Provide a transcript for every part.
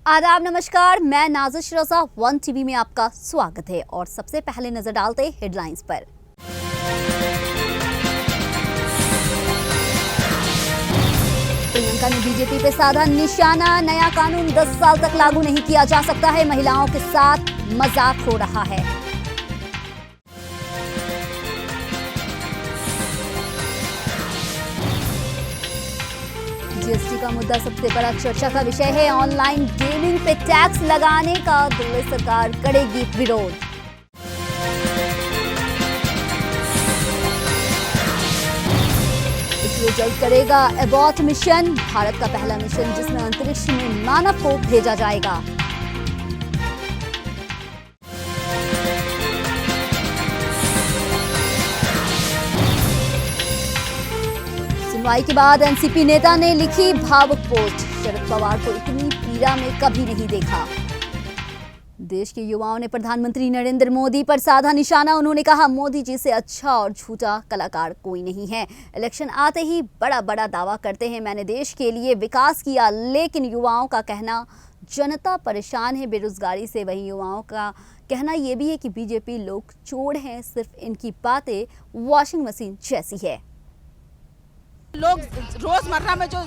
आदाब, नमस्कार। मैं नाज़िश रज़ा, वन टीवी में आपका स्वागत है और सबसे पहले नजर डालते हेडलाइंस पर। प्रियंका ने बीजेपी पे साधा निशाना। नया कानून 10 साल तक लागू नहीं किया जा सकता है। महिलाओं के साथ मजाक हो रहा है। जीएसटी का मुद्दा सबसे बड़ा चर्चा का विषय है। ऑनलाइन गेमिंग पे टैक्स लगाने का दिल्ली सरकार करेगी विरोध। इसरो जल्द करेगा एबॉट मिशन, भारत का पहला मिशन जिसमें अंतरिक्ष में मानव को भेजा जाएगा। सुनवाई के बाद एनसीपी नेता ने लिखी भावुक पोस्ट। शरद पवार को इतनी पीड़ा में कभी नहीं देखा। देश के युवाओं ने प्रधानमंत्री नरेंद्र मोदी पर साधा निशाना। उन्होंने कहा, मोदी जी से अच्छा और झूठा कलाकार कोई नहीं है। इलेक्शन आते ही बड़ा बड़ा दावा करते हैं, मैंने देश के लिए विकास किया, लेकिन युवाओं का कहना जनता परेशान है बेरोजगारी से। वहीं युवाओं का कहना यह भी है कि बीजेपी लोग चोर हैं, सिर्फ इनकी बातें वॉशिंग मशीन जैसी है। लोग रोजमर्रा में जो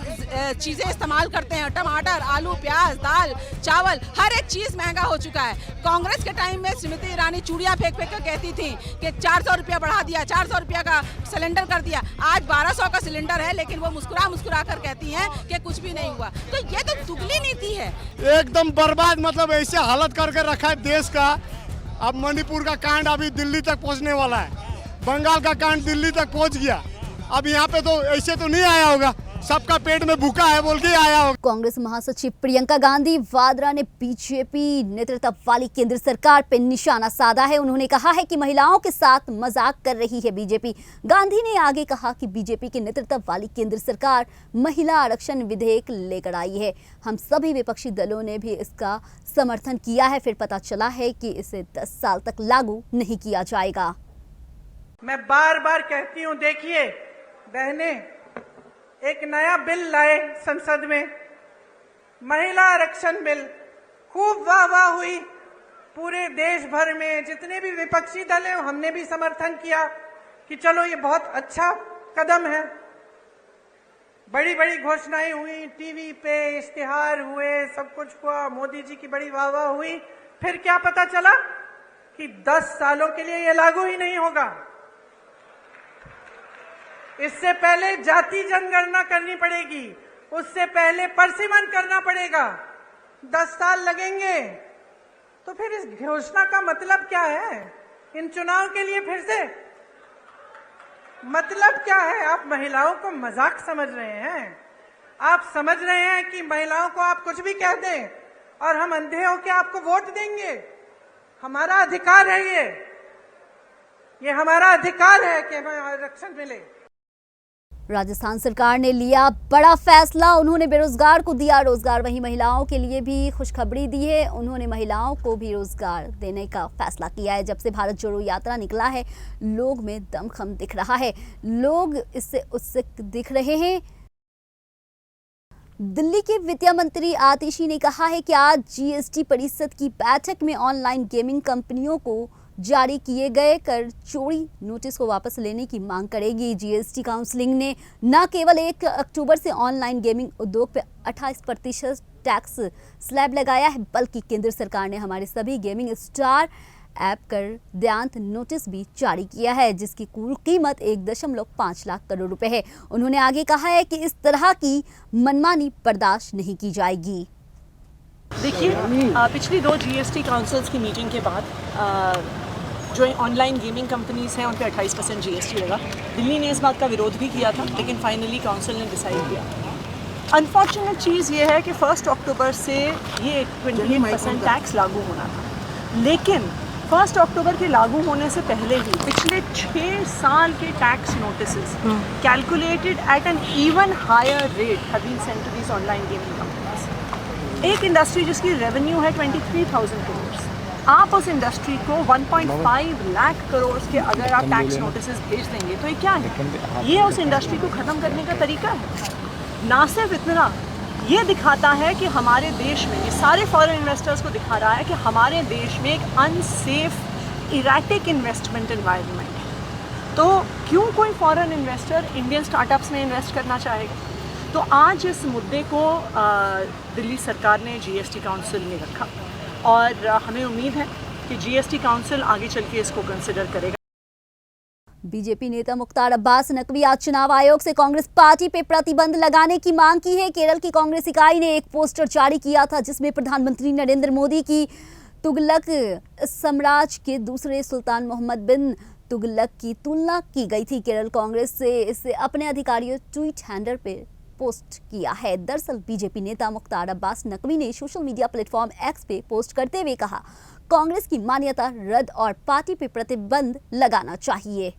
चीजें इस्तेमाल करते हैं, टमाटर, आलू, प्याज, दाल, चावल, हर एक चीज महंगा हो चुका है। कांग्रेस के टाइम में स्मृति ईरानी चूड़ियां फेंक फेंक कर कहती थी कि 400 रुपया बढ़ा दिया, 400 रुपया का सिलेंडर कर दिया। आज 1200 का सिलेंडर है, लेकिन वो मुस्कुरा मुस्कुरा कर कहती हैं कि कुछ भी नहीं हुआ। तो ये तो दुगली नीति है, एकदम बर्बाद। मतलब ऐसे हालत करके रखा है देश का। अब मणिपुर का कांड अभी दिल्ली तक पहुंचने वाला है, बंगाल का कांड दिल्ली तक पहुंच गया। अब यहाँ पे तो ऐसे तो नहीं आया होगा, सबका पेट में भूखा है बोल के आया होगा। कांग्रेस महासचिव प्रियंका गांधी वाड्रा ने बीजेपी नेतृत्व वाली केंद्र सरकार पर निशाना साधा है। उन्होंने कहा है कि महिलाओं के साथ मजाक कर रही है बीजेपी। गांधी ने आगे कहा कि बीजेपी के नेतृत्व वाली केंद्र सरकार महिला आरक्षण विधेयक लेकर आई है। हम सभी विपक्षी दलों ने भी इसका समर्थन किया है, फिर पता चला है कि इसे 10 साल तक लागू नहीं किया जाएगा। मैं बार बार कहती हूं, देखिए बहने, एक नया बिल लाए संसद में, महिला आरक्षण बिल, खूब वाह वाह हुई पूरे देश भर में। जितने भी विपक्षी दल हैं हमने भी समर्थन किया कि चलो ये बहुत अच्छा कदम है। बड़ी बड़ी घोषणाएं हुई, टीवी पे इश्तिहार हुए, सब कुछ हुआ, मोदी जी की बड़ी वाह वाह हुई। फिर क्या पता चला कि 10 सालों के लिए ये लागू ही नहीं होगा। इससे पहले जाति जनगणना करनी पड़ेगी, उससे पहले परसिमन करना पड़ेगा, 10 साल लगेंगे। तो फिर इस घोषणा का मतलब क्या है? इन चुनाव के लिए फिर से मतलब क्या है? आप महिलाओं को मजाक समझ रहे हैं? आप समझ रहे हैं कि महिलाओं को आप कुछ भी कह दें और हम अंधे होकर आपको वोट देंगे? हमारा अधिकार है ये हमारा अधिकार है कि हमें आरक्षण मिले। राजस्थान सरकार ने लिया बड़ा फैसला। उन्होंने बेरोजगार को दिया रोजगार, वहीं महिलाओं के लिए भी खुशखबरी दी है। उन्होंने महिलाओं को भी रोजगार देने का फैसला किया है। जब से भारत जोड़ो यात्रा निकला है, लोग में दमखम दिख रहा है, लोग इससे उत्सुक दिख रहे हैं। दिल्ली के वित्त मंत्री आतिशी ने कहा है कि आज जीएसटी परिषद की बैठक में ऑनलाइन गेमिंग कंपनियों को जारी किए गए कर चोरी नोटिस को वापस लेने की मांग करेगी। जीएसटी काउंसिलिंग ने न केवल 1 अक्टूबर से ऑनलाइन गेमिंग उद्योग पर 28% टैक्स स्लैब लगाया है, बल्कि केंद्र सरकार ने हमारे सभी गेमिंग स्टार ऐप कर देयांत नोटिस भी जारी किया है, जिसकी कुल कीमत 1.5 लाख करोड़ रुपए है। उन्होंने आगे कहा है कि इस तरह की मनमानी बर्दाश्त नहीं की जाएगी। देखिए, पिछली 2 जीएसटी काउंसिल्स की मीटिंग के बाद जो ऑनलाइन गेमिंग कंपनीज हैं उन पर 28% जीएसटी लगा। दिल्ली ने इस बात का विरोध भी किया था, लेकिन फाइनली काउंसिल ने डिसाइड किया। अनफॉर्चुनेट चीज़ ये है कि 1 अक्टूबर से ये 28% टैक्स लागू होना था, लेकिन 1 अक्टूबर के लागू होने से पहले ही पिछले 6 साल के tax notices calculated at an even higher rate have been sent to these online gaming companies. एक इंडस्ट्री जिसकी रेवेन्यू है 23,000 करोड़, आप उस इंडस्ट्री को 1.5 लाख करोड़ के अगर आप टैक्स नोटिसेस भेज देंगे तो ये क्या है? ये उस इंडस्ट्री को ख़त्म करने का तरीका है। ना सिर्फ इतना ये दिखाता है कि हमारे देश में, ये सारे फॉरेन इन्वेस्टर्स को दिखा रहा है कि हमारे देश में एक अनसेफ इरेटिक इन्वेस्टमेंट एनवायरनमेंट है। तो क्यों कोई फॉरेन इन्वेस्टर इंडियन स्टार्टअप्स में इन्वेस्ट करना चाहेगा? तो आज इस मुद्दे को दिल्ली सरकार ने जीएसटी काउंसिल में रखा और हमें उम्मीद है कि जीएसटी काउंसिल आगे चल के इसको कंसिडर करेगा। बीजेपी नेता मुख्तार अब्बास नकवी आज चुनाव आयोग से कांग्रेस पार्टी पे प्रतिबंध लगाने की मांग की है। केरल की कांग्रेस इकाई ने एक पोस्टर जारी किया था जिसमें प्रधानमंत्री नरेंद्र मोदी की तुगलक साम्राज्य के दूसरे सुल्तान मोहम्मद बिन तुगलक की तुलना की गई थी। केरल कांग्रेस से इसे अपने अधिकारियों ट्वीट हैंडल पे पोस्ट किया है। दरअसल बीजेपी नेता मुख्तार अब्बास नकवी ने सोशल मीडिया प्लेटफॉर्म एक्स पे पोस्ट करते हुए कहा, कांग्रेस की मान्यता रद्द और पार्टी पे प्रतिबंध लगाना चाहिए।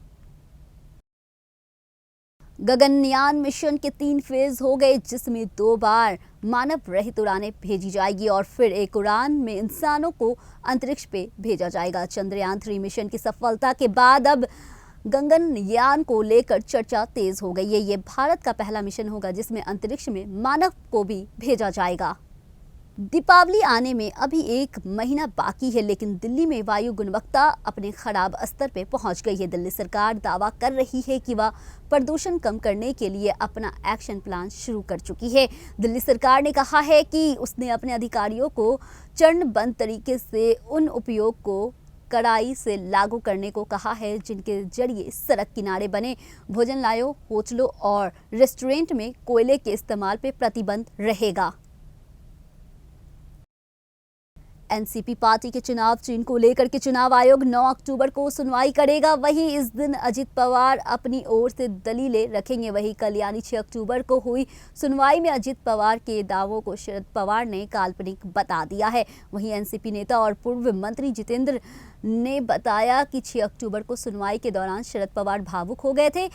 गगनयान मिशन के 3 फेज हो गए, जिसमें 2 बार मानव रहित उड़ानें भेजी जाएगी और फिर एक उड़ान में इंसानों को अंतरिक्ष पे भेजा जाएगा। चंद्रयान 3 मिशन की सफलता के बाद अब गगनयान को लेकर चर्चा तेज हो गई है। ये भारत का पहला मिशन होगा जिसमें अंतरिक्ष में मानव को भी भेजा जाएगा। दीपावली आने में अभी 1 महीना बाकी है, लेकिन दिल्ली में वायु गुणवत्ता अपने खराब स्तर पे पहुंच गई है। दिल्ली सरकार दावा कर रही है कि वह प्रदूषण कम करने के लिए अपना एक्शन प्लान शुरू कर चुकी है। दिल्ली सरकार ने कहा है कि उसने अपने अधिकारियों को चरणबद्ध तरीके से उन उपयोग को कड़ाई से लागू करने को कहा है जिनके जरिए सड़क किनारे बने भोजनालयों, होटलों और रेस्टोरेंट में कोयले के इस्तेमाल पे प्रतिबंध रहेगा। एनसीपी पार्टी के चुनाव चिन्ह को लेकर के चुनाव आयोग 9 अक्टूबर को सुनवाई करेगा। वहीं इस दिन अजित पवार अपनी ओर से दलीलें रखेंगे। वहीं कल यानी 6 अक्टूबर को हुई सुनवाई में अजित पवार के दावों को शरद पवार ने काल्पनिक बता दिया है। वहीं एनसीपी नेता और पूर्व मंत्री जितेंद्र ने बताया कि 6 अक्टूबर को सुनवाई के दौरान शरद पवार भावुक हो गए थे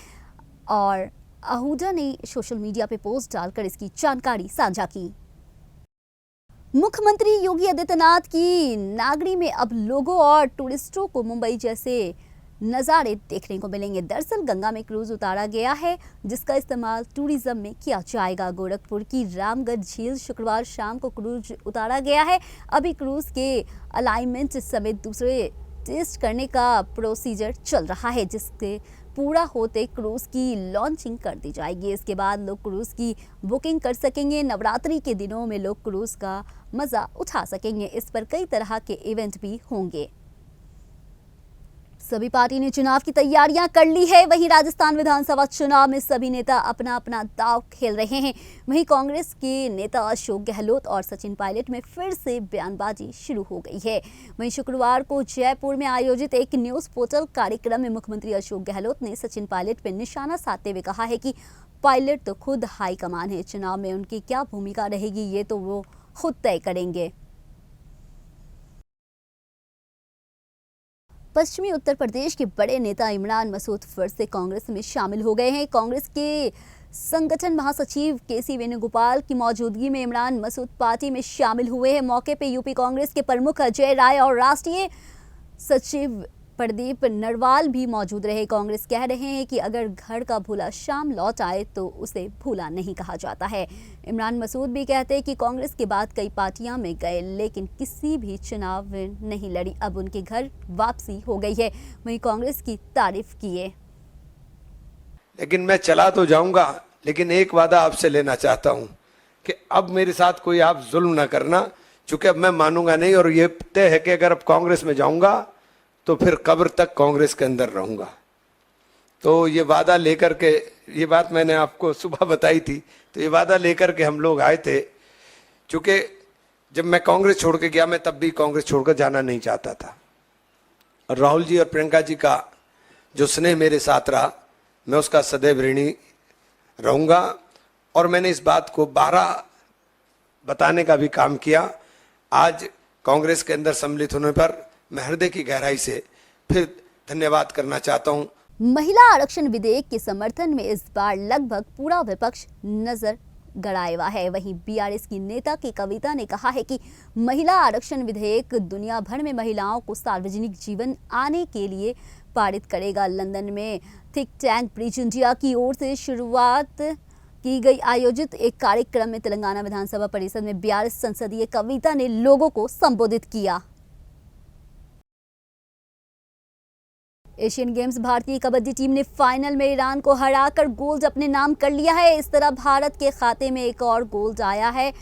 और आहूजा ने सोशल मीडिया पे पोस्ट डालकर इसकी जानकारी साझा की। मुख्यमंत्री योगी आदित्यनाथ की नागरी में अब लोगों और टूरिस्टों को मुंबई जैसे नज़ारे देखने को मिलेंगे। दरअसल गंगा में क्रूज उतारा गया है जिसका इस्तेमाल टूरिज्म में किया जाएगा। गोरखपुर की रामगढ़ झील शुक्रवार शाम को क्रूज उतारा गया है। अभी क्रूज के अलाइनमेंट समेत दूसरे टेस्ट करने का प्रोसीजर चल रहा है, जिसके पूरा होते क्रूज की लॉन्चिंग कर दी जाएगी। इसके बाद लोग क्रूज की बुकिंग कर सकेंगे। नवरात्रि के दिनों में लोग क्रूज का मजा उठा सकेंगे। इस पर कई तरह के इवेंट भी होंगे। सभी पार्टी ने चुनाव की तैयारियां कर ली है। वहीं राजस्थान विधानसभा चुनाव में सभी नेता अपना अपना दांव खेल रहे हैं। वहीं कांग्रेस के नेता अशोक गहलोत और सचिन पायलट में फिर से बयानबाजी शुरू हो गई है। वहीं शुक्रवार को जयपुर में आयोजित एक न्यूज पोर्टल कार्यक्रम में मुख्यमंत्री अशोक गहलोत ने सचिन पायलट पर निशाना साधते हुए कहा है कि पायलट तो खुद हाईकमान है, चुनाव में उनकी क्या भूमिका रहेगी ये तो वो खुद तय करेंगे। पश्चिमी उत्तर प्रदेश के बड़े नेता इमरान मसूद फिर से कांग्रेस में शामिल हो गए हैं। कांग्रेस के संगठन महासचिव केसी वेणुगोपाल की मौजूदगी में इमरान मसूद पार्टी में शामिल हुए हैं। मौके पर यूपी कांग्रेस के प्रमुख अजय राय और राष्ट्रीय सचिव प्रदीप नरवाल भी मौजूद रहे। कांग्रेस कह रहे हैं कि अगर घर का भूला शाम लौट आए तो उसे भूला नहीं कहा जाता है। इमरान मसूद भी कहते हैं कि कांग्रेस के बाद कई पार्टियां में गए लेकिन किसी भी चुनाव नहीं लड़ी, अब उनके घर वापसी हो गई है। वहीं कांग्रेस की तारीफ किए। लेकिन मैं चला तो जाऊंगा, लेकिन एक वादा आपसे लेना चाहता हूं कि अब मेरे साथ कोई आप जुल्म ना करना, चूंकि अब मैं मानूंगा नहीं और ये तय है कि अगर अब कांग्रेस में जाऊंगा तो फिर कब्र तक कांग्रेस के अंदर रहूंगा। तो ये वादा लेकर के, ये बात मैंने आपको सुबह बताई थी, तो ये वादा लेकर के हम लोग आए थे। चूंकि जब मैं कांग्रेस छोड़ के गया, मैं तब भी कांग्रेस छोड़कर जाना नहीं चाहता था। और राहुल जी और प्रियंका जी का जो स्नेह मेरे साथ रहा, मैं उसका सदैव ऋणी रहूंगा। और मैंने इस बात को 12 बताने का भी काम किया। आज कांग्रेस के अंदर सम्मिलित होने पर मैं हृदय की गहराई से फिर धन्यवाद करना चाहता हूं। महिला आरक्षण विधेयक के समर्थन में इस बार लगभग पूरा विपक्ष नजर गड़ाए हुआ है। वहीं बीआरएस की नेता की कविता ने कहा है कि महिला आरक्षण विधेयक दुनिया भर में महिलाओं को सार्वजनिक जीवन आने के लिए पारित करेगा। लंदन में थिंक टैंक ब्रिज इंडिया की ओर से शुरुआत की गई आयोजित एक कार्यक्रम में तेलंगाना विधानसभा परिषद में 42 संसदीय कविता ने लोगों को संबोधित किया। एशियन गेम्स भारतीय कबड्डी टीम ने फाइनल में ईरान को हराकर गोल्ड अपने नाम कर लिया है। इस तरह भारत के खाते में एक और गोल्ड आया है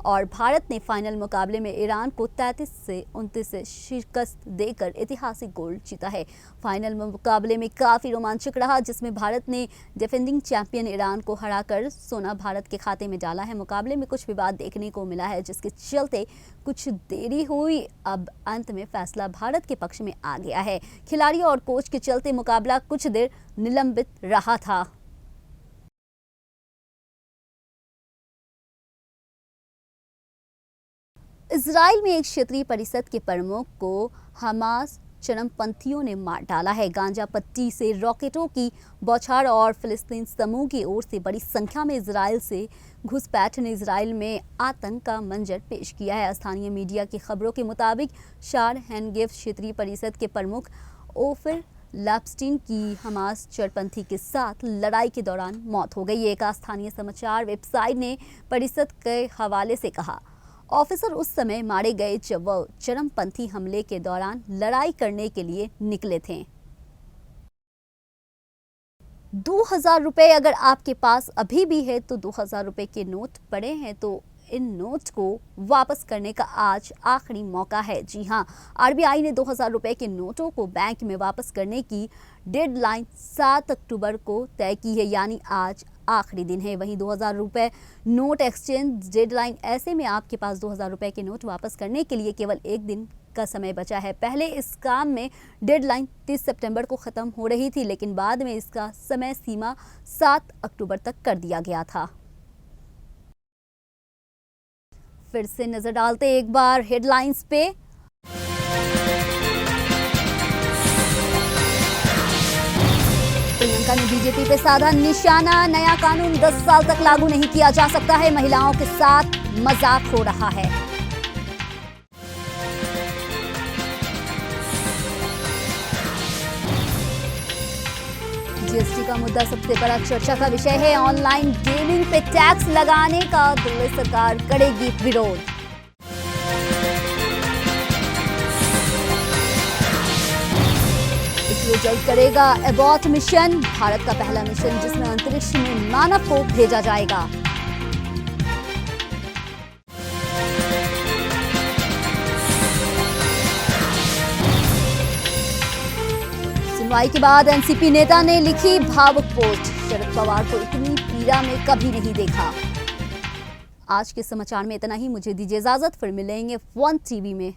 और भारत ने फाइनल मुकाबले में ईरान को 33 से 29 से शिकस्त देकर ऐतिहासिक गोल्ड जीता है। फाइनल मुकाबले में काफ़ी रोमांचक रहा, जिसमें भारत ने डिफेंडिंग चैंपियन ईरान को हराकर सोना भारत के खाते में डाला है। मुकाबले में कुछ विवाद देखने को मिला है, जिसके चलते कुछ देरी हुई। अब अंत में फैसला भारत के पक्ष में आ गया है। खिलाड़ी और कोच के चलते मुकाबला कुछ देर निलंबित रहा था। इजराइल में एक क्षेत्रीय परिषद के प्रमुख को हमास चरमपंथियों ने मार डाला है। गांजा पट्टी से रॉकेटों की बौछार और फिलिस्तीन समूह की ओर से बड़ी संख्या में इजराइल से घुसपैठ ने इजराइल में आतंक का मंजर पेश किया है। स्थानीय मीडिया की खबरों के मुताबिक शार हैनगेव क्षेत्रीय परिषद के प्रमुख ओफिर लैप्स्टीन की हमास चरपंथी के साथ लड़ाई के दौरान मौत हो गई। एक स्थानीय समाचार वेबसाइट ने परिषद के हवाले से कहा, ऑफिसर उस समय मारे गए जब वह चरमपंथी हमले के दौरान लड़ाई करने के लिए निकले थे। 2000 रुपए अगर आपके पास अभी भी है तो 2000 रुपए के नोट पड़े हैं तो इन नोट को वापस करने का आज आखिरी मौका है। जी हां, आरबीआई ने 2000 रुपए के नोटों को बैंक में वापस करने की डेडलाइन 7 अक्टूबर को तय की है, यानी आज आखिरी दिन है। वहीं 2000 रुपए नोट एक्सचेंज डेडलाइन, ऐसे में आपके पास 2000 रुपए के नोट वापस करने के लिए केवल एक दिन का समय बचा है। पहले इस काम में डेडलाइन 30 सितंबर को खत्म हो रही थी, लेकिन बाद में इसका समय सीमा 7 अक्टूबर तक कर दिया गया था। फिर से नजर डालते एक बार हेडलाइंस पे। प्रियंका ने बीजेपी पे साधा निशाना, नया कानून 10 साल तक लागू नहीं किया जा सकता है, महिलाओं के साथ मजाक हो रहा है। जीएसटी का मुद्दा सबसे बड़ा चर्चा का विषय है। ऑनलाइन गेमिंग पे टैक्स लगाने का दिल्ली सरकार करेगी विरोध। इसरो जल्द करेगा एबॉट मिशन, भारत का पहला मिशन जिसमें अंतरिक्ष में मानव को भेजा जाएगा। सुनवाई के बाद एनसीपी नेता ने लिखी भावुक पोस्ट, शरद पवार को इतनी पीड़ा में कभी नहीं देखा। आज के समाचार में इतना ही, मुझे दीजिए इजाजत, फिर मिलेंगे वन टीवी में।